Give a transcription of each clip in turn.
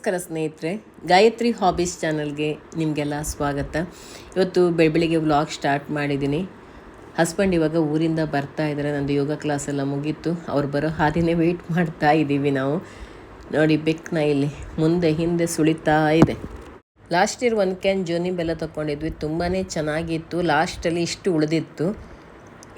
ನಮಸ್ಕಾರ ಸ್ನೇಹಿತರೆ, ಗಾಯತ್ರಿ ಹಾಬೀಸ್ ಚಾನಲ್ಗೆ ನಿಮಗೆಲ್ಲ ಸ್ವಾಗತ. ಇವತ್ತು ಬೆಳಿಗ್ಗೆ ವ್ಲಾಗ್ ಸ್ಟಾರ್ಟ್ ಮಾಡಿದ್ದೀನಿ. ಹಸ್ಬೆಂಡ್ ಇವಾಗ ಊರಿಂದ ಬರ್ತಾ ಇದ್ದಾರೆ. ನಂದು ಯೋಗ ಕ್ಲಾಸ್ ಎಲ್ಲ ಮುಗೀತು. ಅವ್ರು ಬರೋ ಹಾದಿನೇ ವೆಯ್ಟ್ ಮಾಡ್ತಾ ಇದ್ದೀವಿ ನಾವು. ನೋಡಿ, ಬೆಕ್ಕನ ಇಲ್ಲಿ ಮುಂದೆ ಹಿಂದೆ ಸುಳಿತಾ ಇದೆ. ಲಾಸ್ಟ್ ಇಯರ್ 1 ಕ್ಯಾನ್ ಜೋನಿ ಬೆಲ್ಲ ತೊಗೊಂಡಿದ್ವಿ. ತುಂಬಾ ಚೆನ್ನಾಗಿತ್ತು. ಲಾಸ್ಟಲ್ಲಿ ಇಷ್ಟು ಉಳಿದಿತ್ತು.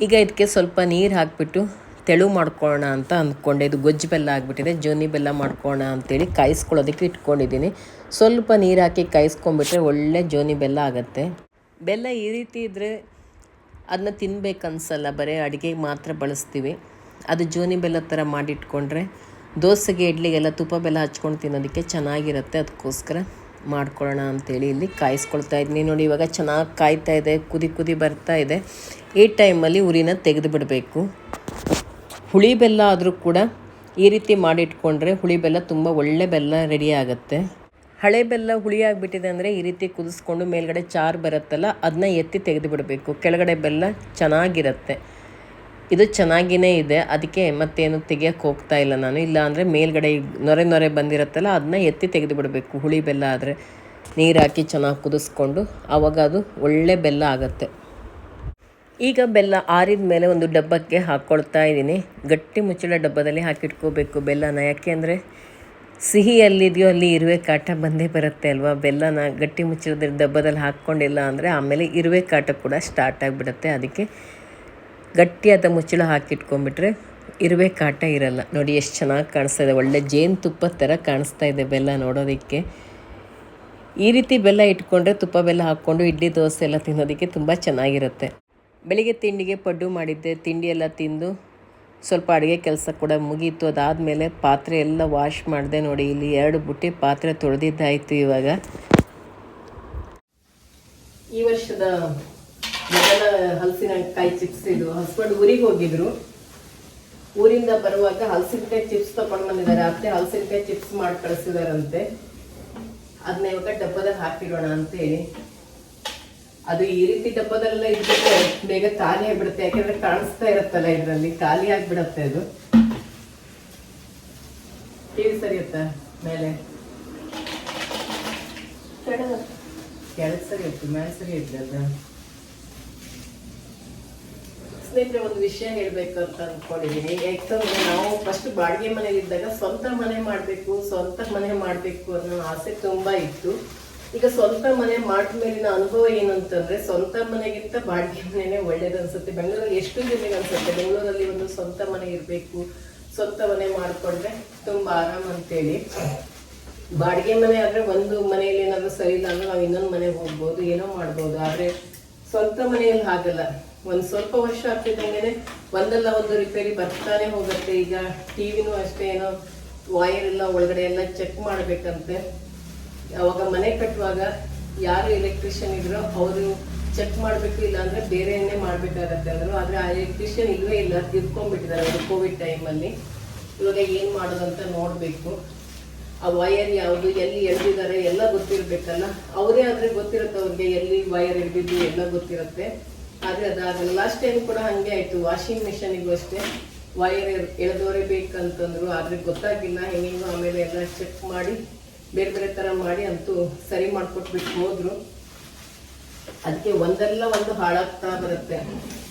ಈಗ ಇದಕ್ಕೆ ಸ್ವಲ್ಪ ನೀರು ಹಾಕಿಬಿಟ್ಟು ತೆಳು ಮಾಡ್ಕೊಳ್ಳೋಣ ಅಂತ ಅಂದ್ಕೊಂಡೆ. ಇದು ಗೊಜ್ಜು ಬೆಲ್ಲ ಆಗಿಬಿಟ್ಟಿದೆ. ಜೋನಿ ಬೆಲ್ಲ ಮಾಡ್ಕೊಳ್ಳೋಣ ಅಂತೇಳಿ ಕಾಯಿಸ್ಕೊಳ್ಳೋದಕ್ಕೆ ಇಟ್ಕೊಂಡಿದ್ದೀನಿ. ಸ್ವಲ್ಪ ನೀರು ಹಾಕಿ ಕಾಯಿಸ್ಕೊಂಡ್ಬಿಟ್ರೆ ಒಳ್ಳೆ ಜೋನಿ ಬೆಲ್ಲ ಆಗುತ್ತೆ. ಬೆಲ್ಲ ಈ ರೀತಿ ಇದ್ದರೆ ಅದನ್ನ ತಿನ್ಬೇಕನ್ಸಲ್ಲ, ಬರೀ ಅಡುಗೆಗೆ ಮಾತ್ರ ಬಳಸ್ತೀವಿ. ಅದು ಜೋನಿ ಬೆಲ್ಲ ಥರ ಮಾಡಿಟ್ಕೊಂಡ್ರೆ ದೋಸೆಗೆ, ಇಡ್ಲಿಗೆಲ್ಲ ತುಪ್ಪ ಬೆಲ್ಲ ಹಚ್ಕೊಂಡು ತಿನ್ನೋದಕ್ಕೆ ಚೆನ್ನಾಗಿರುತ್ತೆ. ಅದಕ್ಕೋಸ್ಕರ ಮಾಡ್ಕೊಳ್ಳೋಣ ಅಂಥೇಳಿ ಇಲ್ಲಿ ಕಾಯಿಸ್ಕೊಳ್ತಾ ಇದ್ದೀನಿ. ನೋಡಿ, ಇವಾಗ ಚೆನ್ನಾಗಿ ಕಾಯ್ತಾ ಇದೆ, ಕುದಿ ಬರ್ತಾ ಇದೆ. ಈ ಟೈಮಲ್ಲಿ ಉರಿನ ತೆಗೆದು ಬಿಡಬೇಕು. ಹುಳಿ ಬೆಲ್ಲ ಆದರೂ ಕೂಡ ಈ ರೀತಿ ಮಾಡಿಟ್ಕೊಂಡ್ರೆ ಹುಳಿ ಬೆಲ್ಲ ತುಂಬ ಒಳ್ಳೆ ಬೆಲ್ಲ ರೆಡಿ ಆಗುತ್ತೆ. ಹಳೆ ಬೆಲ್ಲ ಹುಳಿ ಆಗಿಬಿಟ್ಟಿದೆ ಅಂದರೆ ಈ ರೀತಿ ಕುದಿಸ್ಕೊಂಡು ಮೇಲ್ಗಡೆ ಚಾರು ಬರುತ್ತಲ್ಲ, ಅದನ್ನ ಎತ್ತಿ ತೆಗೆದು ಬಿಡಬೇಕು. ಕೆಳಗಡೆ ಬೆಲ್ಲ ಚೆನ್ನಾಗಿರುತ್ತೆ. ಇದು ಚೆನ್ನಾಗಿಯೇ ಇದೆ, ಅದಕ್ಕೆ ಮತ್ತೇನು ತೆಗಿಯೋಕ್ಕೆ ಹೋಗ್ತಾ ಇಲ್ಲ ನಾನು. ಇಲ್ಲ ಅಂದರೆ ಮೇಲ್ಗಡೆ ನೊರೆ ಬಂದಿರುತ್ತಲ್ಲ, ಅದನ್ನ ಎತ್ತಿ ತೆಗೆದು ಬಿಡಬೇಕು. ಹುಳಿ ಬೆಲ್ಲ ಆದರೆ ನೀರು ಹಾಕಿ ಚೆನ್ನಾಗಿ ಕುದಿಸ್ಕೊಂಡು ಆವಾಗ ಅದು ಒಳ್ಳೆ ಬೆಲ್ಲ ಆಗುತ್ತೆ. ಈಗ ಬೆಲ್ಲ ಆರಿದ ಮೇಲೆ ಒಂದು ಡಬ್ಬಕ್ಕೆ ಹಾಕ್ಕೊಳ್ತಾ ಇದ್ದೀನಿ. ಗಟ್ಟಿ ಮುಚ್ಚಳ ಡಬ್ಬದಲ್ಲಿ ಹಾಕಿಟ್ಕೋಬೇಕು ಬೆಲ್ಲನ. ಯಾಕೆಂದರೆ ಸಿಹಿ ಎಲ್ಲಿದೆಯೋ ಅಲ್ಲಿ ಇರುವೆ ಕಾಟ ಬಂದೇ ಬರುತ್ತೆ ಅಲ್ವಾ. ಬೆಲ್ಲನ ಗಟ್ಟಿ ಮುಚ್ಚಳದ ಡಬ್ಬದಲ್ಲಿ ಹಾಕ್ಕೊಂಡಿಲ್ಲ ಅಂದರೆ ಆಮೇಲೆ ಇರುವೆ ಕಾಟ ಕೂಡ ಸ್ಟಾರ್ಟ್ ಆಗಿಬಿಡುತ್ತೆ. ಅದಕ್ಕೆ ಗಟ್ಟಿಯಾದ ಮುಚ್ಚಳ ಹಾಕಿಟ್ಕೊಂಡ್ಬಿಟ್ರೆ ಇರುವೆ ಕಾಟ ಇರಲ್ಲ. ನೋಡಿ ಎಷ್ಟು ಚೆನ್ನಾಗಿ ಕಾಣಿಸ್ತಾ ಇದೆ. ಒಳ್ಳೆ ಜೇನುತುಪ್ಪ ಥರ ಕಾಣಿಸ್ತಾ ಇದೆ ಬೆಲ್ಲ ನೋಡೋದಕ್ಕೆ. ಈ ರೀತಿ ಬೆಲ್ಲ ಇಟ್ಕೊಂಡ್ರೆ ತುಪ್ಪ ಬೆಲ್ಲ ಹಾಕ್ಕೊಂಡು ಇಡ್ಲಿ ದೋಸೆ ಎಲ್ಲ ತಿನ್ನೋದಕ್ಕೆ ತುಂಬ ಚೆನ್ನಾಗಿರುತ್ತೆ. ಬೆಳಿಗ್ಗೆ ತಿಂಡಿಗೆ ಪಡ್ಡು ಮಾಡಿದ್ದೆ. ತಿಂಡಿ ಎಲ್ಲ ತಿಂದು ಸ್ವಲ್ಪ ಅಡುಗೆ ಕೆಲಸ ಕೂಡ ಮುಗೀತು. ಅದಾದಮೇಲೆ ಪಾತ್ರೆ ಎಲ್ಲ ವಾಶ್ ಮಾಡಿದೆ. ನೋಡಿ, ಇಲ್ಲಿ 2 ಬುಟ್ಟಿ ಪಾತ್ರೆ ತೊಳೆದಿದ್ದಾಯಿತು. ಇವಾಗ ಈ ವರ್ಷದ ಮೊದಲ ಹಲಸಿನಕಾಯಿ ಚಿಪ್ಸ್ ಇದು. ಹಸ್ಬೆಂಡ್ ಊರಿಗೆ ಹೋಗಿದ್ರು. ಊರಿಂದ ಬರುವಾಗ ಹಲಸಿನಕಾಯಿ ಚಿಪ್ಸ್ ತಗೊಂಡು ಬಂದಿದ್ದಾರೆ. ಅತ್ತೆ ಹಲಸಿನಕಾಯಿ ಚಿಪ್ಸ್ ಮಾಡಿ ಕಳಿಸಿದಾರಂತೆ. ಅದನ್ನ ಇವಾಗ ಡಬ್ಬದಲ್ಲಿ ಹಾಕಿಡೋಣ ಅಂತೇಳಿ. ಅದು ಈ ರೀತಿ ಡಬ್ಬದಲ್ಲೆಲ್ಲ ಇದ್ಬಿಟ್ರೆ ಬೇಗ ಖಾಲಿ ಆಗಿಬಿಡುತ್ತೆ. ಯಾಕೆಂದ್ರೆ ಕಾಣಿಸ್ತಾ ಇರುತ್ತಲ್ಲ, ಇದರಲ್ಲಿ ಖಾಲಿ ಆಗಿಬಿಡತ್ತೆ. ಅದು ಟಿವಿ ಸರಿಯುತ್ತಾ ಮೇಲೆ ಕೆಳಗೆ ಸರಿ ಇತ್ತು, ಮೇಲೆ ಸರಿ ಇತ್ತು. ಅದು ಸ್ನೇಹಿತರೆ, ಒಂದು ವಿಷಯ ಹೇಳ್ಬೇಕು ಅಂತ ಅಂದ್ಕೊಂಡಿದ್ದೀನಿ. ಯಾಕಂದ್ರೆ ನಾವು ಫಸ್ಟ್ ಬಾಡಿಗೆ ಮನೇಲಿ ಇದ್ದಾಗ ಸ್ವಂತ ಮನೆ ಮಾಡಬೇಕು ಅನ್ನೋ ಆಸೆ ತುಂಬಾ ಇತ್ತು. ಈಗ ಸ್ವಂತ ಮನೆ ಮಾಡಿದ್ಮೇಲಿನ ಅನುಭವ ಏನಂತಂದ್ರೆ, ಸ್ವಂತ ಮನೆಗಿಂತ ಬಾಡಿಗೆ ಮನೆನೇ ಒಳ್ಳೇದು ಅನ್ಸುತ್ತೆ. ಬೆಂಗಳೂರಲ್ಲಿ ಎಷ್ಟು ಜನರಿಗೆ ಅನ್ಸುತ್ತೆ ಬೆಂಗಳೂರಲ್ಲಿ ಒಂದು ಸ್ವಂತ ಮನೆ ಇರಬೇಕು, ಸ್ವಂತ ಮನೆ ಮಾಡಿಕೊಂಡ್ರೆ ತುಂಬಾ ಆರಾಮ್ ಅಂತೇಳಿ. ಬಾಡಿಗೆ ಮನೆ ಆದ್ರೆ ಒಂದು ಮನೆಯಲ್ಲಿ ಏನಾದ್ರು ಸರಿ ಇಲ್ಲ ಅಂದ್ರೆ ನಾವು ಇನ್ನೊಂದು ಮನೆಗೆ ಹೋಗ್ಬೋದು, ಏನೋ ಮಾಡ್ಬೋದು. ಆದ್ರೆ ಸ್ವಂತ ಮನೆಯಲ್ಲಿ ಹಾಗಲ್ಲ. ಒಂದು ಸ್ವಲ್ಪ ವರ್ಷ ಆಗ್ತಿದ್ದಂಗೆನೆ ಒಂದಲ್ಲ ಒಂದು ರಿಪೇರಿ ಬರ್ತಾನೆ ಹೋಗುತ್ತೆ. ಈಗ ಟಿವಿನೂ ಅಷ್ಟೇ, ಏನೋ ವೈರ್ ಎಲ್ಲ ಒಳಗಡೆ ಎಲ್ಲ ಚೆಕ್ ಮಾಡ್ಬೇಕಂತೆ. ಅವಾಗ ಮನೆ ಕಟ್ಟುವಾಗ ಯಾರು ಎಲೆಕ್ಟ್ರಿಷಿಯನ್ ಇದ್ರೋ ಅವರು ಚೆಕ್ ಮಾಡಬೇಕು, ಇಲ್ಲ ಅಂದ್ರೆ ಬೇರೆಯನ್ನೇ ಮಾಡ್ಬೇಕಾಗತ್ತೆ ಅಂದ್ರು. ಆದ್ರೆ ಆ ಎಲೆಕ್ಟ್ರಿಷಿಯನ್ ಇಲ್ವೇ ಇಲ್ಲ, ತಿರ್ಕೊಂಡ್ಬಿಟ್ಟಿದ್ದಾರೆ ಅವರು ಕೋವಿಡ್ ಟೈಮಲ್ಲಿ. ಇವಾಗ ಏನ್ ಮಾಡೋದಂತ ನೋಡ್ಬೇಕು. ಆ ವೈರ್ ಯಾವುದು, ಎಲ್ಲಿ ಎಳ್ದಿದ್ದಾರೆ ಎಲ್ಲ ಗೊತ್ತಿರ್ಬೇಕಲ್ಲ. ಅವರೇ ಆದ್ರೆ ಗೊತ್ತಿರುತ್ತೆ ಅವ್ರಿಗೆ ಎಲ್ಲಿ ವೈರ್ ಎಳ್ದಿದ್ದು ಎಲ್ಲ ಗೊತ್ತಿರುತ್ತೆ. ಆದ್ರೆ ಅದಾಗಲ್ಲ. ಲಾಸ್ಟ್ ಟೈಮ್ ಕೂಡ ಹಂಗೆ ಆಯ್ತು. ವಾಷಿಂಗ್ ಮಿಷಿನಿಗೂ ಅಷ್ಟೇ ವೈರ್ ಎಳೆದವರೇ ಬೇಕಂತಂದ್ರು. ಆದ್ರೆ ಗೊತ್ತಾಗಿಲ್ಲ ಹೆಂಗಿಂಗೋ. ಆಮೇಲೆ ಎಲ್ಲ ಚೆಕ್ ಮಾಡಿ ಬೇರೆ ತರ ಮಾಡಿ ಅಂತೂ ಸರಿ ಮಾಡ್ಕೊಟ್ಬಿಟ್ಟು ಹೋದ್ರು. ಅದಕ್ಕೆ ಒಂದಲ್ಲ ಒಂದು ಹಾಳಾಗ್ತಾ ಬರುತ್ತೆ.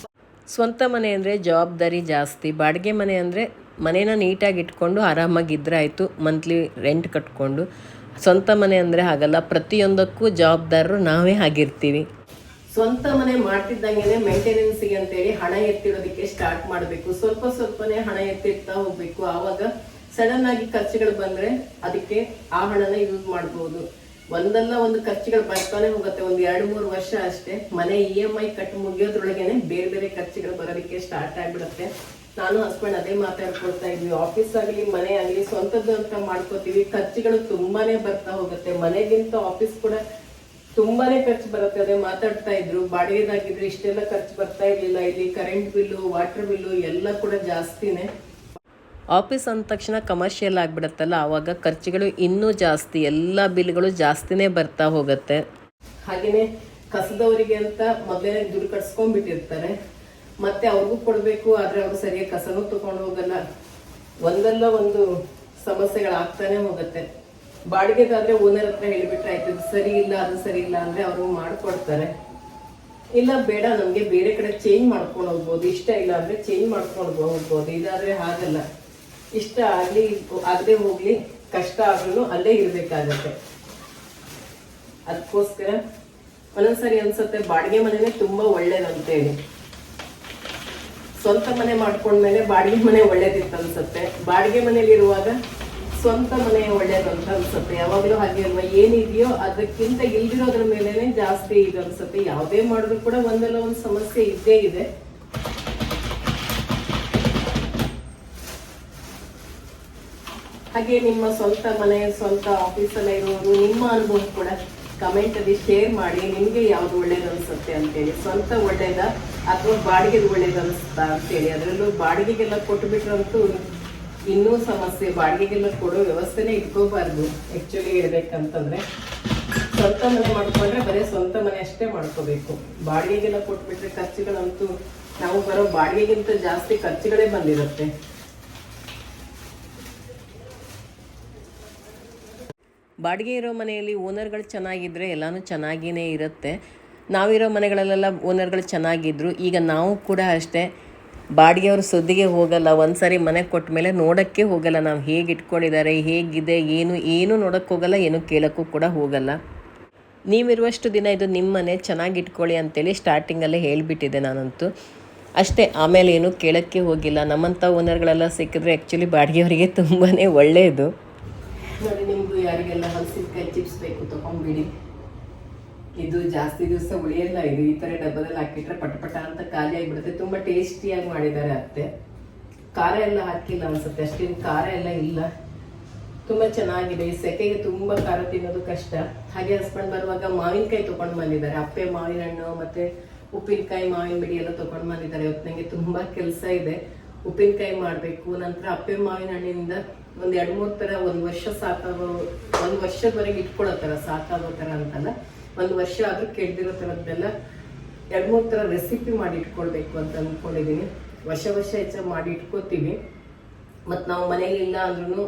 ಸ್ವಂತ ಮನೆ ಅಂದರೆ ಜವಾಬ್ದಾರಿ ಜಾಸ್ತಿ. ಬಾಡಿಗೆ ಮನೆ ಅಂದರೆ ಮನೇನ ನೀಟಾಗಿ ಇಟ್ಕೊಂಡು ಆರಾಮಾಗಿದ್ರೆ ಆಯಿತು, ಮಂತ್ಲಿ ರೆಂಟ್ ಕಟ್ಕೊಂಡು. ಸ್ವಂತ ಮನೆ ಅಂದರೆ ಹಾಗಲ್ಲ, ಪ್ರತಿಯೊಂದಕ್ಕೂ ಜವಾಬ್ದಾರರು ನಾವೇ ಆಗಿರ್ತೀವಿ. ಸ್ವಂತ ಮನೆ ಮಾಡ್ತಿದ್ದಂಗೆ ಮೇಂಟೆನೆನ್ಸ್ಗೆ ಅಂತೇಳಿ ಹಣ ಎತ್ತಿಡೋದಕ್ಕೆ ಸ್ಟಾರ್ಟ್ ಮಾಡಬೇಕು. ಸ್ವಲ್ಪನೇ ಹಣ ಎತ್ತಿಡ್ತಾ ಹೋಗ್ಬೇಕು. ಆವಾಗ ಸಡನ್ ಆಗಿ ಖರ್ಚುಗಳು ಬಂದ್ರೆ ಅದಕ್ಕೆ ಆ ಹಣನ ಯೂಸ್ ಮಾಡಬಹುದು. ಒಂದಲ್ಲ ಒಂದು ಖರ್ಚುಗಳು ಬರ್ತಾನೆ ಹೋಗುತ್ತೆ. ಒಂದು 2-3 ವರ್ಷ ಅಷ್ಟೇ. ಮನೆ EMI ಕಟ್ ಮುಗಿಯೋದ್ರೊಳಗೇನೆ ಬೇರೆ ಖರ್ಚುಗಳು ಬರೋದಕ್ಕೆ ಸ್ಟಾರ್ಟ್ ಆಗ್ಬಿಡುತ್ತೆ. ನಾನು ಹಸ್ಬೆಂಡ್ ಅದೇ ಮಾತಾಡ್ಕೊಳ್ತಾ ಇದ್ವಿ. ಆಫೀಸ್ ಆಗಲಿ ಮನೆ ಆಗಲಿ ಸ್ವಂತದ್ದು ಅಂತ ಮಾಡ್ಕೋತೀವಿ, ಖರ್ಚುಗಳು ತುಂಬಾನೇ ಬರ್ತಾ ಹೋಗುತ್ತೆ. ಮನೆಗಿಂತ ಆಫೀಸ್ ಕೂಡ ತುಂಬಾನೇ ಖರ್ಚು ಬರುತ್ತೆ. ಅದೇ ಮಾತಾಡ್ತಾ ಇದ್ರು. ಬಾಡಿಗೆದಾಗಿದ್ರೆ ಇಷ್ಟೆಲ್ಲ ಖರ್ಚು ಬರ್ತಾ ಇರ್ಲಿಲ್ಲ. ಇಲ್ಲಿ ಕರೆಂಟ್ ಬಿಲ್ಲು, ವಾಟರ್ ಬಿಲ್ಲು ಎಲ್ಲ ಕೂಡ ಜಾಸ್ತಿನೇ. ಆಫೀಸ್ ಅಂದ ತಕ್ಷಣ ಕಮರ್ಷಿಯಲ್ ಆಗಿಬಿಡುತ್ತಲ್ಲ, ಆವಾಗ ಖರ್ಚುಗಳು ಇನ್ನೂ ಜಾಸ್ತಿ. ಎಲ್ಲ ಬಿಲ್ಗಳು ಜಾಸ್ತಿನೇ ಬರ್ತಾ ಹೋಗುತ್ತೆ. ಹಾಗೆಯೇ ಕಸದವರಿಗೆ ಅಂತ ಮೊದಲೇ ದುಡ್ಡು ಕಟ್ಸ್ಕೊಂಡ್ಬಿಟ್ಟಿರ್ತಾರೆ. ಮತ್ತೆ ಅವ್ರಿಗೂ ಕೊಡಬೇಕು. ಆದರೆ ಅವರು ಸರಿಯಾಗಿ ಕಸನೂ ತಗೊಂಡು ಹೋಗಲ್ಲ. ಒಂದಲ್ಲ ಒಂದು ಸಮಸ್ಯೆಗಳಾಗ್ತಾನೆ ಹೋಗುತ್ತೆ. ಬಾಡಿಗೆದಾದರೆ ಓನರ್ ಹತ್ರ ಹೇಳಿಬಿಟ್ರೆ ಆಯ್ತು, ಇದು ಸರಿ ಇಲ್ಲ ಅದು ಸರಿ ಇಲ್ಲ ಅಂದರೆ ಅವರು ಮಾಡಿಕೊಡ್ತಾರೆ. ಇಲ್ಲ ಬೇಡ ನಮಗೆ ಬೇರೆ ಕಡೆ ಚೇಂಜ್ ಮಾಡ್ಕೊಂಡು ಹೋಗ್ಬೋದು, ಇಷ್ಟ ಇಲ್ಲ ಅಂದರೆ ಚೇಂಜ್ ಮಾಡ್ಕೊಂಡು ಹೋಗ್ಬೋದು. ಇದಾದರೆ ಹಾಗಲ್ಲ, ಇಷ್ಟ ಆಗದೆ ಹೋಗಲಿ, ಕಷ್ಟ ಆದ್ರೂ ಅಲ್ಲೇ ಇರಬೇಕಾಗತ್ತೆ. ಅದಕ್ಕೋಸ್ಕರ ಒಂದೊಂದ್ಸರಿ ಅನ್ಸುತ್ತೆ ಬಾಡಿಗೆ ಮನೆನೇ ತುಂಬ ಒಳ್ಳೇದಂತೇಳಿ. ಸ್ವಂತ ಮನೆ ಮಾಡ್ಕೊಂಡ್ಮೇಲೆ ಬಾಡಿಗೆ ಮನೆ ಒಳ್ಳೇದಿತ್ತು ಅನ್ಸುತ್ತೆ, ಬಾಡಿಗೆ ಮನೇಲಿರುವಾಗ ಸ್ವಂತ ಮನೆ ಒಳ್ಳೇದು ಅಂತ ಅನ್ಸುತ್ತೆ. ಯಾವಾಗಲೂ ಹಾಗೆ ಅಲ್ವಾ, ಏನಿದೆಯೋ ಅದಕ್ಕಿಂತ ಇಲ್ದಿರೋದ್ರ ಮೇಲೆನೆ ಜಾಸ್ತಿ ಇದು ಅನ್ಸುತ್ತೆ. ಯಾವುದೇ ಮಾಡಿದ್ರು ಕೂಡ ಒಂದಲ್ಲ ಒಂದು ಸಮಸ್ಯೆ ಇದ್ದೇ ಇದೆ. ಹಾಗೆ ನಿಮ್ಮ ಸ್ವಂತ ಮನೆ, ಸ್ವಂತ ಆಫೀಸಲ್ಲ ಇರೋರು ನಿಮ್ಮ ಅನುಭವ ಕೂಡ ಕಮೆಂಟ್ ಅಲ್ಲಿ ಶೇರ್ ಮಾಡಿ. ನಿಮ್ಗೆ ಯಾವ್ದು ಒಳ್ಳೇದು ಅನ್ಸುತ್ತೆ ಅಂತೇಳಿ, ಸ್ವಂತ ಒಳ್ಳೇದ ಅಥವಾ ಬಾಡಿಗೆದು ಒಳ್ಳೇದು ಅನಿಸ್ತಾ ಅಂತೇಳಿ. ಅದರಲ್ಲೂ ಬಾಡಿಗೆಗೆಲ್ಲ ಕೊಟ್ಟುಬಿಟ್ರಂತೂ ಇನ್ನೂ ಸಮಸ್ಯೆ. ಬಾಡಿಗೆಗೆಲ್ಲ ಕೊಡೋ ವ್ಯವಸ್ಥೆನೇ ಇಟ್ಕೋಬಾರ್ದು ಆಕ್ಚುಲಿ ಹೇಳ್ಬೇಕಂತಂದ್ರೆ. ಸ್ವಂತ ಮನೆ ಮಾಡ್ಕೊಂಡ್ರೆ ಬರೀ ಸ್ವಂತ ಮನೆ ಅಷ್ಟೇ ಮಾಡ್ಕೋಬೇಕು. ಬಾಡಿಗೆಗೆಲ್ಲ ಕೊಟ್ಬಿಟ್ರೆ ಖರ್ಚುಗಳಂತೂ ನಾವು ಬರೋ ಬಾಡಿಗೆಗಿಂತ ಜಾಸ್ತಿ ಖರ್ಚುಗಳೇ ಬಂದಿರುತ್ತೆ. ಬಾಡಿಗೆ ಇರೋ ಮನೆಯಲ್ಲಿ ಓನರ್ಗಳು ಚೆನ್ನಾಗಿದ್ದರೆ ಎಲ್ಲನೂ ಚೆನ್ನಾಗಿಯೇ ಇರುತ್ತೆ. ನಾವಿರೋ ಮನೆಗಳಲ್ಲೆಲ್ಲ ಓನರ್ಗಳು ಚೆನ್ನಾಗಿದ್ದರು. ಈಗ ನಾವು ಕೂಡ ಅಷ್ಟೇ, ಬಾಡಿಗೆಯವರು ಸುದ್ದಿಗೆ ಹೋಗಲ್ಲ. ಒಂದು ಸಾರಿ ಮನೆ ಕೊಟ್ಟ ಮೇಲೆ ನೋಡೋಕ್ಕೆ ಹೋಗಲ್ಲ, ನಾವು ಹೇಗೆ ಇಟ್ಕೊಂಡಿದ್ದಾರೆ, ಹೇಗಿದೆ, ಏನು ನೋಡೋಕ್ಕೆ ಹೋಗಲ್ಲ, ಏನು ಕೇಳೋಕ್ಕೂ ಕೂಡ ಹೋಗಲ್ಲ. ನೀವಿರುವಷ್ಟು ದಿನ ಇದು ನಿಮ್ಮ ಮನೆ, ಚೆನ್ನಾಗಿ ಇಟ್ಕೊಳ್ಳಿ ಅಂತೇಳಿ ಸ್ಟಾರ್ಟಿಂಗಲ್ಲೇ ಹೇಳಿಬಿಟ್ಟಿದ್ದೆ ನಾನಂತೂ ಅಷ್ಟೇ. ಆಮೇಲೆ ಏನು ಕೇಳೋಕ್ಕೆ ಹೋಗಿಲ್ಲ. ನಮ್ಮಂಥ ಓನರ್ಗಳೆಲ್ಲ ಸಿಕ್ಕಿದ್ರೆ ಆ್ಯಕ್ಚುಲಿ ಬಾಡಿಗೆಯವರಿಗೆ ತುಂಬಾ ಒಳ್ಳೆಯದು. ನೋಡಿ, ನಿಮಗೂ ಯಾರಿಗೆಲ್ಲ ಹಲಸಿನಕಾಯಿ ಚಿಪ್ಸ್ ಬೇಕು ತೊಗೊಂಡ್ಬಿಡಿ. ಇದು ಜಾಸ್ತಿ ದಿವಸ ಉಳಿಯಲ್ಲ. ಇದು ಈ ಥರ ಡಬ್ಬದಲ್ಲಿ ಹಾಕಿಟ್ರೆ ಪಟಪಟ ಅಂತ ಖಾಲಿ ಆಗಿಬಿಡುತ್ತೆ. ತುಂಬ ಟೇಸ್ಟಿಯಾಗಿ ಮಾಡಿದ್ದಾರೆ ಅತ್ತೆ. ಖಾರ ಎಲ್ಲ ಹಾಕಿಲ್ಲ ಅನ್ಸುತ್ತೆ, ಅಷ್ಟೇನು ಖಾರ ಎಲ್ಲ ಇಲ್ಲ. ತುಂಬ ಚೆನ್ನಾಗಿದೆ. ಈ ಸೆಕೆಗೆ ತುಂಬ ಖಾರ ತಿನ್ನೋದು ಕಷ್ಟ. ಹಾಗೆ ಹಸ್ಬೆಂಡ್ ಬರುವಾಗ ಮಾವಿನಕಾಯಿ ತೊಗೊಂಡು ಬಂದಿದ್ದಾರೆ. ಅಪ್ಪೆ ಮಾವಿನ ಹಣ್ಣು ಮತ್ತು ಉಪ್ಪಿನಕಾಯಿ, ಮಾವಿನ ಬಿಡಿ ಎಲ್ಲ ತೊಗೊಂಡು ಬಂದಿದ್ದಾರೆ. ಇವತ್ತು ನನಗೆ ತುಂಬ ಕೆಲಸ ಇದೆ. ಉಪ್ಪಿನಕಾಯಿ ಮಾಡಬೇಕು. ನಂತರ ಅಪ್ಪೆ ಮಾವಿನ ಹಣ್ಣಿನಿಂದ ಒಂದು 2-3 ಥರ, ಒಂದು ವರ್ಷ ಸಾಕಾಗೋ, ಒಂದು ವರ್ಷದವರೆಗೆ ಇಟ್ಕೊಳ್ಳೋ ಥರ, ಸಾಕಾಗೋ ಥರ ಅಂತಲ್ಲ, ಒಂದು ವರ್ಷ ಆದರೂ ಕೆಡ್ದಿರೋ ಥರದ್ದೆಲ್ಲ 2-3 ಥರ ರೆಸಿಪಿ ಮಾಡಿ ಇಟ್ಕೊಳ್ಬೇಕು ಅಂತ ಅಂದ್ಕೊಂಡಿದ್ದೀನಿ. ವರ್ಷ ಹೆಚ್ಚಾಗಿ ಮಾಡಿ ಇಟ್ಕೋತೀವಿ. ಮತ್ತು ನಾವು ಮನೇಲಿ ಇಲ್ಲ ಅಂದ್ರೂ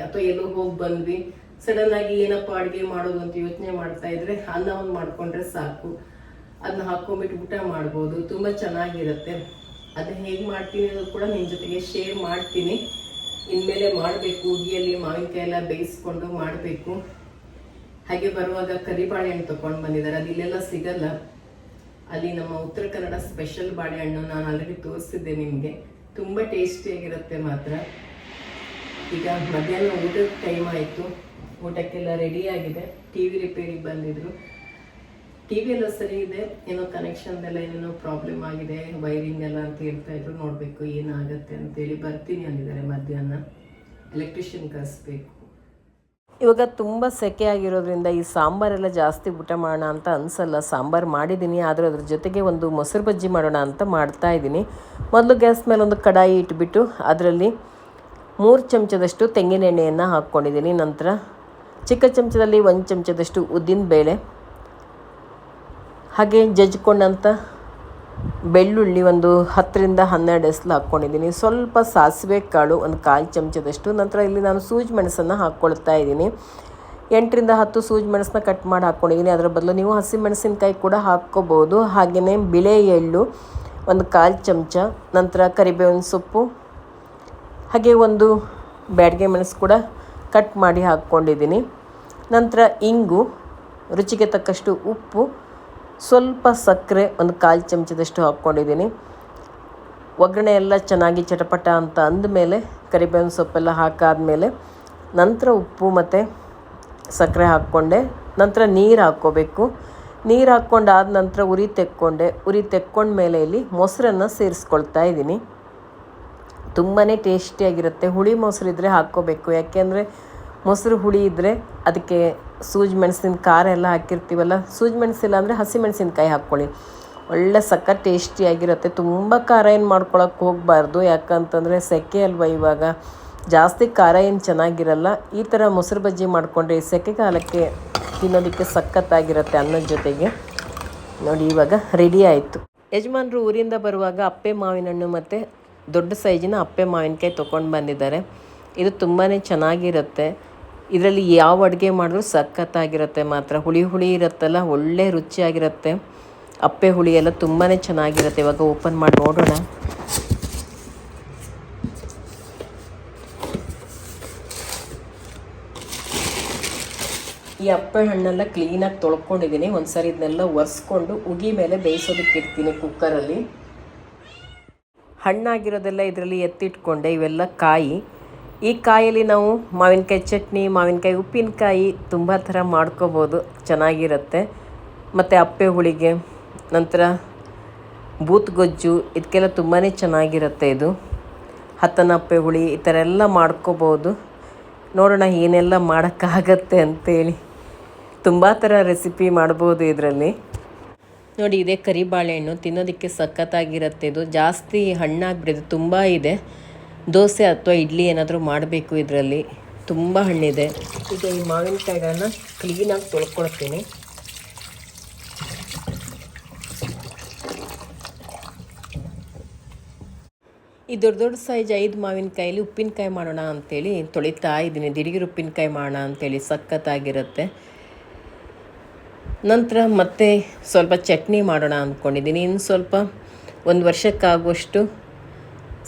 ಅಥವಾ ಎಲ್ಲೋ ಹೋಗಿ ಬಂದ್ವಿ, ಸಡನ್ನಾಗಿ ಏನಪ್ಪ ಅಡುಗೆ ಮಾಡೋದು ಅಂತ ಯೋಚನೆ ಮಾಡ್ತಾ ಇದ್ರೆ ಅನ್ನ ಒಂದು ಮಾಡ್ಕೊಂಡ್ರೆ ಸಾಕು, ಅದನ್ನ ಹಾಕೊಂಡ್ಬಿಟ್ಟು ಊಟ ಮಾಡ್ಬೋದು. ತುಂಬ ಚೆನ್ನಾಗಿರುತ್ತೆ. ಅದನ್ನ ಹೇಗೆ ಮಾಡ್ತೀನಿ ಅನ್ನೋದು ಕೂಡ ನಿಮ್ಮ ಜೊತೆಗೆ ಶೇರ್ ಮಾಡ್ತೀನಿ. ಇನ್ಮೇಲೆ ಮಾಡಬೇಕು. ಉಗಿಯಲ್ಲಿ ಮಾವಿನಕಾಯಿ ಎಲ್ಲ ಬೇಯಿಸ್ಕೊಂಡು ಮಾಡಬೇಕು. ಹಾಗೆ ಬರುವಾಗ ಕರಿಬಾಳೆಹಣ್ಣು ತೊಗೊಂಡು ಬಂದಿದ್ದಾರೆ. ಅದು ಇಲ್ಲೆಲ್ಲ ಸಿಗಲ್ಲ. ಅಲ್ಲಿ ನಮ್ಮ ಉತ್ತರ ಕನ್ನಡ ಸ್ಪೆಷಲ್ ಬಾಳೆಹಣ್ಣು ನಾನು ಆಲ್ರೆಡಿ ತೋರಿಸಿದ್ದೆ ನಿಮಗೆ. ತುಂಬ ಟೇಸ್ಟಿಯಾಗಿರುತ್ತೆ ಮಾತ್ರ. ಈಗ ಮಧ್ಯಾಹ್ನ ಊಟದ ಟೈಮ್ ಆಯಿತು. ಊಟಕ್ಕೆಲ್ಲ ರೆಡಿಯಾಗಿದೆ. ಟಿ ವಿ ರಿಪೇರಿಗೆ ಬಂದಿದ್ರು. ಟಿ ವಿ ಎಲ್ಲ ಸರಿ ಇದೆ, ಏನೋ ಕನೆಕ್ಷನ್ದೆಲ್ಲ ಏನೇನೋ ಪ್ರಾಬ್ಲಮ್ ಆಗಿದೆ, ವೈರಿಂಗ್ ಎಲ್ಲ ಅಂತ ಹೇಳ್ತಾ ಇದ್ರು. ನೋಡಬೇಕು ಏನಾಗುತ್ತೆ ಅಂತೇಳಿ. ಬರ್ತೀನಿ ಅಂದಿದ್ದಾರೆ ಮಧ್ಯಾಹ್ನ. ಎಲೆಕ್ಟ್ರಿಷಿಯನ್ ಕರೆಸ್ಬೇಕು. ಇವಾಗ ತುಂಬ ಸೆಕೆ ಆಗಿರೋದ್ರಿಂದ ಈ ಸಾಂಬಾರೆಲ್ಲ ಜಾಸ್ತಿ ಊಟ ಮಾಡೋಣ ಅಂತ ಅನಿಸಲ್ಲ. ಸಾಂಬಾರು ಮಾಡಿದ್ದೀನಿ, ಆದರೆ ಅದ್ರ ಜೊತೆಗೆ ಒಂದು ಮೊಸರು ಬಜ್ಜಿ ಮಾಡೋಣ ಅಂತ ಮಾಡ್ತಾ ಇದ್ದೀನಿ. ಮೊದಲು ಗ್ಯಾಸ್ ಮೇಲೆ ಒಂದು ಕಡಾಯಿ ಇಟ್ಬಿಟ್ಟು ಅದರಲ್ಲಿ 3 ಚಮಚದಷ್ಟು ತೆಂಗಿನ ಎಣ್ಣೆಯನ್ನು ಹಾಕ್ಕೊಂಡಿದ್ದೀನಿ. ನಂತರ ಚಿಕ್ಕ ಚಮಚದಲ್ಲಿ 1 ಚಮಚದಷ್ಟು ಉದ್ದಿನ ಬೇಳೆ, ಹಾಗೆ ಜಜ್ಜಿಕೊಂಡಂಥ ಬೆಳ್ಳುಳ್ಳಿ ಒಂದು 10-12 ಎಸ್ಲು ಹಾಕ್ಕೊಂಡಿದ್ದೀನಿ. ಸ್ವಲ್ಪ ಸಾಸಿವೆ ಕಾಳು ಒಂದು 1/4 ಚಮಚದಷ್ಟು. ನಂತರ ಇಲ್ಲಿ ನಾನು ಸೂಜಿ ಮೆಣಸನ್ನು ಹಾಕ್ಕೊಳ್ತಾ ಇದ್ದೀನಿ. 8-10 ಸೂಜಿ ಮೆಣಸನ್ನ ಕಟ್ ಮಾಡಿ ಹಾಕ್ಕೊಂಡಿದ್ದೀನಿ. ಅದರ ಬದಲು ನೀವು ಹಸಿಮೆಣಸಿನ್ಕಾಯಿ ಕೂಡ ಹಾಕ್ಕೋಬೋದು. ಹಾಗೆಯೇ ಬಿಳೆ ಎಳ್ಳು ಒಂದು 1/4 ಚಮಚ. ನಂತರ ಕರಿಬೇವಿನ ಸೊಪ್ಪು, ಹಾಗೆ ಒಂದು ಬ್ಯಾಡಗೆ ಮೆಣಸು ಕೂಡ ಕಟ್ ಮಾಡಿ ಹಾಕ್ಕೊಂಡಿದ್ದೀನಿ. ನಂತರ ಇಂಗು, ರುಚಿಗೆ ತಕ್ಕಷ್ಟು ಉಪ್ಪು, ಸ್ವಲ್ಪ ಸಕ್ಕರೆ ಒಂದು 1/4 ಚಮಚದಷ್ಟು ಹಾಕ್ಕೊಂಡಿದ್ದೀನಿ. ಒಗ್ಗರಣೆ ಎಲ್ಲ ಚೆನ್ನಾಗಿ ಚಟಪಟ ಅಂತ ಅಂದಮೇಲೆ ಕರಿಬೇವಿನ ಸೊಪ್ಪೆಲ್ಲ ಹಾಕಾದ್ಮೇಲೆ ನಂತರ ಉಪ್ಪು ಮತ್ತು ಸಕ್ಕರೆ ಹಾಕ್ಕೊಂಡೆ. ನಂತರ ನೀರು ಹಾಕ್ಕೋಬೇಕು. ನೀರು ಹಾಕ್ಕೊಂಡಾದ ನಂತರ ಉರಿ ತೆಕ್ಕೊಂಡ್ಮೇಲೆ ಇಲ್ಲಿ ಮೊಸರನ್ನು ಸೇರಿಸ್ಕೊಳ್ತಾ ಇದ್ದೀನಿ. ತುಂಬಾ ಟೇಸ್ಟಿಯಾಗಿರುತ್ತೆ. ಹುಳಿ ಮೊಸರು ಇದ್ದರೆ ಹಾಕ್ಕೋಬೇಕು. ಯಾಕೆಂದರೆ ಮೊಸರು ಹುಳಿ ಇದ್ದರೆ ಅದಕ್ಕೆ ಸೂಜಿ ಮೆಣಸಿನ ಖಾರ ಎಲ್ಲ ಹಾಕಿರ್ತೀವಲ್ಲ, ಸೂಜಿ ಮೆಣಸಿಲ್ಲ ಅಂದರೆ ಹಸಿಮೆಣಸಿನ್ಕಾಯಿ ಹಾಕ್ಕೊಳ್ಳಿ, ಒಳ್ಳೆ ಸಖತ್ ಟೇಸ್ಟಿಯಾಗಿರುತ್ತೆ. ತುಂಬ ಖಾರ ಏನು ಮಾಡ್ಕೊಳಕ್ಕೆ ಹೋಗಬಾರ್ದು. ಯಾಕಂತಂದರೆ ಸೆಕೆ ಅಲ್ವ, ಇವಾಗ ಜಾಸ್ತಿ ಖಾರ ಏನು ಚೆನ್ನಾಗಿರಲ್ಲ. ಈ ಥರ ಮೊಸರು ಬಜ್ಜಿ ಮಾಡಿಕೊಂಡ್ರೆ ಸೆಕೆಗಾಲಕ್ಕೆ ತಿನ್ನೋದಕ್ಕೆ ಸಖತ್ತಾಗಿರುತ್ತೆ ಅನ್ನದ ಜೊತೆಗೆ. ನೋಡಿ, ಇವಾಗ ರೆಡಿ ಆಯಿತು. ಯಜಮಾನರು ಊರಿಂದ ಬರುವಾಗ ಅಪ್ಪೆ ಮಾವಿನ ಹಣ್ಣು ಮತ್ತು ದೊಡ್ಡ ಸೈಜಿನ ಅಪ್ಪೆ ಮಾವಿನಕಾಯಿ ತೊಗೊಂಡು ಬಂದಿದ್ದಾರೆ. ಇದು ತುಂಬಾ ಚೆನ್ನಾಗಿರುತ್ತೆ. ಇದರಲ್ಲಿ ಯಾವ ಅಡುಗೆ ಮಾಡಿದ್ರೂ ಸಖತ್ತಾಗಿರುತ್ತೆ ಮಾತ್ರ. ಹುಳಿ ಹುಳಿ ಇರುತ್ತಲ್ಲ, ಒಳ್ಳೆ ರುಚಿಯಾಗಿರುತ್ತೆ. ಅಪ್ಪೆ ಹುಳಿ ಎಲ್ಲ ತುಂಬಾ ಚೆನ್ನಾಗಿರುತ್ತೆ. ಇವಾಗ ಓಪನ್ ಮಾಡಿ ನೋಡೋಣ. ಈ ಅಪ್ಪೆ ಹಣ್ಣೆಲ್ಲ ಕ್ಲೀನಾಗಿ ತೊಳ್ಕೊಂಡಿದ್ದೀನಿ. ಒಂದು ಸರಿ ಇದನ್ನೆಲ್ಲ ಒರೆಸ್ಕೊಂಡು ಉಗಿ ಮೇಲೆ ಬೇಯಿಸೋದಕ್ಕೆ ಇಡ್ತೀನಿ ಕುಕ್ಕರಲ್ಲಿ. ಹಣ್ಣಾಗಿರೋದೆಲ್ಲ ಇದರಲ್ಲಿ ಎತ್ತಿಟ್ಕೊಂಡೆ. ಇವೆಲ್ಲ ಕಾಯಿ. ಈ ಕಾಯಲ್ಲಿ ನಾವು ಮಾವಿನಕಾಯಿ ಚಟ್ನಿ, ಮಾವಿನಕಾಯಿ ಉಪ್ಪಿನಕಾಯಿ ತುಂಬ ಥರ ಮಾಡ್ಕೋಬೋದು, ಚೆನ್ನಾಗಿರುತ್ತೆ. ಮತ್ತು ಅಪ್ಪೆ ಹುಳಿಗೆ, ನಂತರ ಬೂತ್ಗೊಜ್ಜು, ಇದಕ್ಕೆಲ್ಲ ತುಂಬಾ ಚೆನ್ನಾಗಿರುತ್ತೆ. ಇದು ಹತ್ತನಪ್ಪೆ ಹುಳಿ ಈ ಥರ ಎಲ್ಲ ಮಾಡ್ಕೋಬೋದು. ನೋಡೋಣ ಏನೆಲ್ಲ ಮಾಡೋಕ್ಕಾಗತ್ತೆ ಅಂತೇಳಿ. ತುಂಬ ಥರ ರೆಸಿಪಿ ಮಾಡ್ಬೋದು ಇದರಲ್ಲಿ. ನೋಡಿ, ಇದೇ ಕರಿ ಬಾಳೆಹಣ್ಣು, ತಿನ್ನೋದಕ್ಕೆ ಸಖತ್ತಾಗಿರುತ್ತೆ. ಇದು ಜಾಸ್ತಿ ಹಣ್ಣಾಗ್ಬಿಟ್ಟಿದೆ, ತುಂಬ ಇದೆ. ದೋಸೆ ಅಥವಾ ಇಡ್ಲಿ ಏನಾದರೂ ಮಾಡಬೇಕು ಇದರಲ್ಲಿ. ತುಂಬ ಹಣ್ಣಿದೆ. ಈಗ ಈ ಮಾವಿನಕಾಯಿಗಳನ್ನ ಕ್ಲೀನಾಗಿ ತೊಳ್ಕೊಳ್ತೀನಿ. ಈ ದೊಡ್ಡ ದೊಡ್ಡ ಸೈಜ್ 5 ಮಾವಿನಕಾಯಲ್ಲಿ ಉಪ್ಪಿನಕಾಯಿ ಮಾಡೋಣ ಅಂಥೇಳಿ ತೊಳಿತಾ ಇದ್ದೀನಿ. ದಿಢೀರ್ ಉಪ್ಪಿನಕಾಯಿ ಮಾಡೋಣ ಅಂಥೇಳಿ, ಸಖತ್ತಾಗಿರುತ್ತೆ. ನಂತರ ಮತ್ತೆ ಸ್ವಲ್ಪ ಚಟ್ನಿ ಮಾಡೋಣ ಅಂದ್ಕೊಂಡಿದ್ದೀನಿ. ಇನ್ನು ಸ್ವಲ್ಪ 1 ವರ್ಷಕ್ಕಾಗುವಷ್ಟು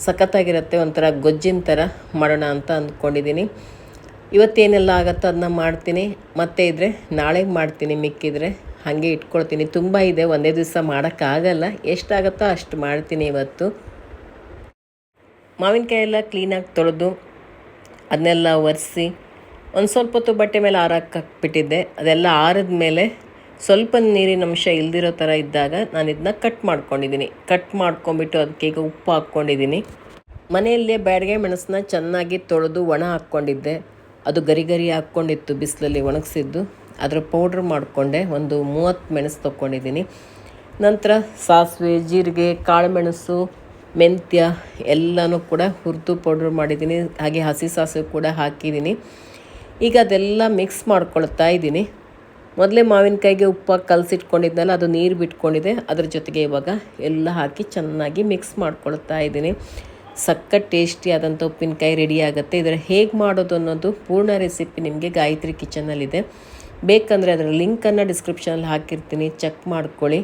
ಸಖತ್ತಾಗಿರುತ್ತೆ, ಒಂಥರ ಗೊಜ್ಜಿನ ಥರ ಮಾಡೋಣ ಅಂತ ಅಂದ್ಕೊಂಡಿದ್ದೀನಿ. ಇವತ್ತೇನೆಲ್ಲ ಆಗುತ್ತೋ ಅದನ್ನ ಮಾಡ್ತೀನಿ. ಮತ್ತೆ ಇದ್ದರೆ ನಾಳೆಗೆ ಮಾಡ್ತೀನಿ, ಮಿಕ್ಕಿದ್ರೆ ಹಾಗೆ ಇಟ್ಕೊಳ್ತೀನಿ. ತುಂಬ ಇದೆ, ಒಂದೇ ದಿವಸ ಮಾಡೋಕ್ಕಾಗಲ್ಲ. ಎಷ್ಟಾಗುತ್ತೋ ಅಷ್ಟು ಮಾಡ್ತೀನಿ ಇವತ್ತು. ಮಾವಿನಕಾಯಿ ಎಲ್ಲ ಕ್ಲೀನಾಗಿ ತೊಳೆದು ಅದನ್ನೆಲ್ಲ ಒರೆಸಿ ಒಂದು ಸ್ವಲ್ಪ ಹೊತ್ತು ಬಟ್ಟೆ ಮೇಲೆ ಆರಾಕ್ಬಿಟ್ಟಿದ್ದೆ. ಅದೆಲ್ಲ ಆರಿದ ಮೇಲೆ ಸ್ವಲ್ಪ ನೀರಿನ ಅಂಶ ಇಲ್ದಿರೋ ಥರ ಇದ್ದಾಗ ನಾನು ಇದನ್ನ ಕಟ್ ಮಾಡ್ಕೊಂಡಿದ್ದೀನಿ. ಕಟ್ ಮಾಡ್ಕೊಂಬಿಟ್ಟು ಅದಕ್ಕೆ ಈಗ ಉಪ್ಪು ಹಾಕ್ಕೊಂಡಿದ್ದೀನಿ. ಮನೆಯಲ್ಲೇ ಬ್ಯಾಡಗೆ ಮೆಣಸನ್ನ ಚೆನ್ನಾಗಿ ತೊಳೆದು ಒಣ ಹಾಕ್ಕೊಂಡಿದ್ದೆ. ಅದು ಗರಿ ಗರಿ ಹಾಕ್ಕೊಂಡಿತ್ತು, ಬಿಸಿಲಲ್ಲಿ ಒಣಗಿಸಿದ್ದು. ಅದರ ಪೌಡ್ರ್ ಮಾಡಿಕೊಂಡೆ. ಒಂದು 30 ಮೆಣಸು ತೊಗೊಂಡಿದ್ದೀನಿ. ನಂತರ ಸಾಸಿವೆ, ಜೀರಿಗೆ, ಕಾಳುಮೆಣಸು, ಮೆಂತ್ಯ ಎಲ್ಲನೂ ಕೂಡ ಹುರಿದು ಪೌಡ್ರ್ ಮಾಡಿದ್ದೀನಿ. ಹಾಗೆ ಹಸಿ ಸಾಸಿವೆ ಕೂಡ ಹಾಕಿದ್ದೀನಿ. ಈಗ ಅದೆಲ್ಲ ಮಿಕ್ಸ್ ಮಾಡ್ಕೊಳ್ತಾ ಇದ್ದೀನಿ. ಮೊದಲೇ ಮಾವಿನಕಾಯಿಗೆ ಉಪ್ಪು ಕಲಸಿಟ್ಕೊಂಡಿದ್ನಲ್ಲ, ಅದು ನೀರು ಬಿಟ್ಕೊಂಡಿದೆ. ಅದ್ರ ಜೊತೆಗೆ ಇವಾಗ ಎಲ್ಲ ಹಾಕಿ ಚೆನ್ನಾಗಿ ಮಿಕ್ಸ್ ಮಾಡ್ಕೊಳ್ತಾ ಇದ್ದೀನಿ. ಸಖತ್ ಟೇಸ್ಟಿ ಆದಂಥ ಉಪ್ಪಿನಕಾಯಿ ರೆಡಿ ಆಗುತ್ತೆ. ಇದರ ಹೇಗೆ ಮಾಡೋದು ಅನ್ನೋದು ಪೂರ್ಣ ರೆಸಿಪಿ ನಿಮಗೆ ಗಾಯತ್ರಿ ಕಿಚನಲ್ಲಿದೆ. ಬೇಕಂದರೆ ಅದರ ಲಿಂಕನ್ನು ಡಿಸ್ಕ್ರಿಪ್ಷನಲ್ಲಿ ಹಾಕಿರ್ತೀನಿ, ಚೆಕ್ ಮಾಡ್ಕೊಳ್ಳಿ.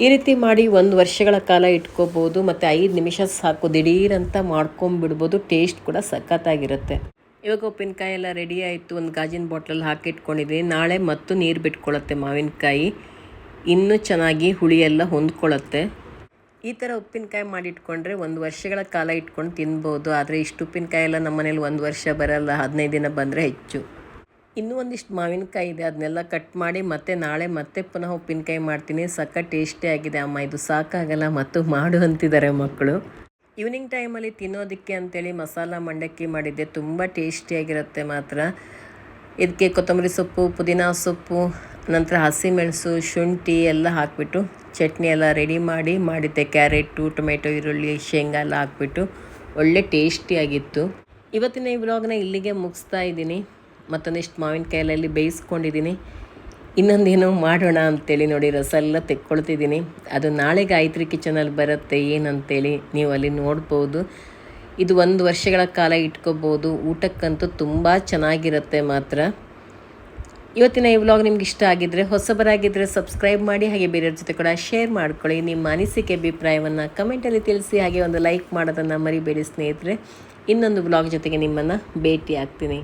ಈ ರೀತಿ ಮಾಡಿ 1 ವರ್ಷಗಳ ಕಾಲ ಇಟ್ಕೋಬೋದು. ಮತ್ತು 5 ನಿಮಿಷ ಸಾಕು, ದಿಢೀರಂತ ಮಾಡ್ಕೊಂಬಿಡ್ಬೋದು. ಟೇಸ್ಟ್ ಕೂಡ ಸಖತ್ತಾಗಿರುತ್ತೆ. ಇವಾಗ ಉಪ್ಪಿನಕಾಯಿ ಎಲ್ಲ ರೆಡಿ ಆಯಿತು. ಒಂದು ಗಾಜಿನ ಬಾಟ್ಲಲ್ಲಿ ಹಾಕಿಟ್ಕೊಂಡಿದ್ದೀನಿ. ನಾಳೆ ಮತ್ತು ನೀರು ಬಿಟ್ಕೊಳ್ಳುತ್ತೆ ಮಾವಿನಕಾಯಿ, ಇನ್ನೂ ಚೆನ್ನಾಗಿ ಹುಳಿ ಎಲ್ಲ ಹೊಂದ್ಕೊಳ್ಳುತ್ತೆ. ಈ ಥರ ಉಪ್ಪಿನಕಾಯಿ ಮಾಡಿಟ್ಕೊಂಡ್ರೆ 1 ವರ್ಷಗಳ ಕಾಲ ಇಟ್ಕೊಂಡು ತಿನ್ಬೋದು. ಆದರೆ ಇಷ್ಟು ಉಪ್ಪಿನಕಾಯಿ ಎಲ್ಲ ನಮ್ಮ ಮನೇಲಿ 1 ವರ್ಷ ಬರಲ್ಲ, 15 ದಿನ ಬಂದರೆ ಹೆಚ್ಚು. ಇನ್ನೂ ಒಂದಿಷ್ಟು ಮಾವಿನಕಾಯಿ ಇದೆ, ಅದನ್ನೆಲ್ಲ ಕಟ್ ಮಾಡಿ ನಾಳೆ ಮತ್ತೆ ಪುನಃ ಉಪ್ಪಿನಕಾಯಿ ಮಾಡ್ತೀನಿ. ಸಖತ್ ಟೇಸ್ಟಿ ಆಗಿದೆ. ಅಮ್ಮ ಇದು ಸಾಕಾಗಲ್ಲ ಮತ್ತು ಮಾಡು ಅಂತಿದ್ದಾರೆ ಮಕ್ಕಳು. ಈವ್ನಿಂಗ್ ಟೈಮಲ್ಲಿ ತಿನ್ನೋದಕ್ಕೆ ಅಂತೇಳಿ ಮಸಾಲ ಮಂಡಕ್ಕಿ ಮಾಡಿದ್ದೆ. ತುಂಬ ಟೇಸ್ಟಿಯಾಗಿರುತ್ತೆ ಮಾತ್ರ. ಇದಕ್ಕೆ ಕೊತ್ತಂಬರಿ ಸೊಪ್ಪು, ಪುದೀನ ಸೊಪ್ಪು, ನಂತರ ಹಸಿಮೆಣಸು, ಶುಂಠಿ ಎಲ್ಲ ಹಾಕಿಬಿಟ್ಟು ಚಟ್ನಿ ಎಲ್ಲ ರೆಡಿ ಮಾಡಿದ್ದೆ. ಕ್ಯಾರೆಟು, ಟೊಮೆಟೊ, ಈರುಳ್ಳಿ, ಶೇಂಗಾ ಎಲ್ಲ ಹಾಕ್ಬಿಟ್ಟು ಒಳ್ಳೆ ಟೇಸ್ಟಿಯಾಗಿತ್ತು. ಇವತ್ತಿನ ಈ ವ್ಲಾಗ್ನ ಇಲ್ಲಿಗೆ ಮುಗಿಸ್ತಾ ಇದ್ದೀನಿ. ಮತ್ತೊಂದಿಷ್ಟು ಮಾವಿನಕಾಯಲ್ಲಿ ಬೇಯಿಸ್ಕೊಂಡಿದ್ದೀನಿ. ಇನ್ನೊಂದೇನೋ ಮಾಡೋಣ ಅಂತೇಳಿ ನೋಡಿ ರಸ ಎಲ್ಲ ತೆಕ್ಕೊಳ್ತಿದ್ದೀನಿ. ಅದು ನಾಳೆ ಗಾಯತ್ರಿ ಕಿಚನಲ್ಲಿ ಬರುತ್ತೆ ಏನಂತೇಳಿ ನೀವು ಅಲ್ಲಿ ನೋಡ್ಬೋದು. ಇದು 1 ವರ್ಷಗಳ ಕಾಲ ಇಟ್ಕೋಬೋದು. ಊಟಕ್ಕಂತೂ ತುಂಬ ಚೆನ್ನಾಗಿರುತ್ತೆ ಮಾತ್ರ. ಇವತ್ತಿನ ಈ ವ್ಲಾಗ್ ನಿಮ್ಗೆ ಇಷ್ಟ ಆಗಿದ್ದರೆ, ಹೊಸಬರಾಗಿದ್ದರೆ ಸಬ್ಸ್ಕ್ರೈಬ್ ಮಾಡಿ, ಹಾಗೆ ಬೇರೆಯವ್ರ ಜೊತೆ ಕೂಡ ಶೇರ್ ಮಾಡ್ಕೊಳ್ಳಿ. ನಿಮ್ಮ ಅನಿಸಿಕೆ ಅಭಿಪ್ರಾಯವನ್ನು ಕಮೆಂಟಲ್ಲಿ ತಿಳಿಸಿ. ಹಾಗೆ ಒಂದು ಲೈಕ್ ಮಾಡೋದನ್ನು ಮರಿಬೇಡಿ ಸ್ನೇಹಿತರೆ. ಇನ್ನೊಂದು ವ್ಲಾಗ್ ಜೊತೆಗೆ ನಿಮ್ಮನ್ನು ಭೇಟಿ ಆಗ್ತೀನಿ.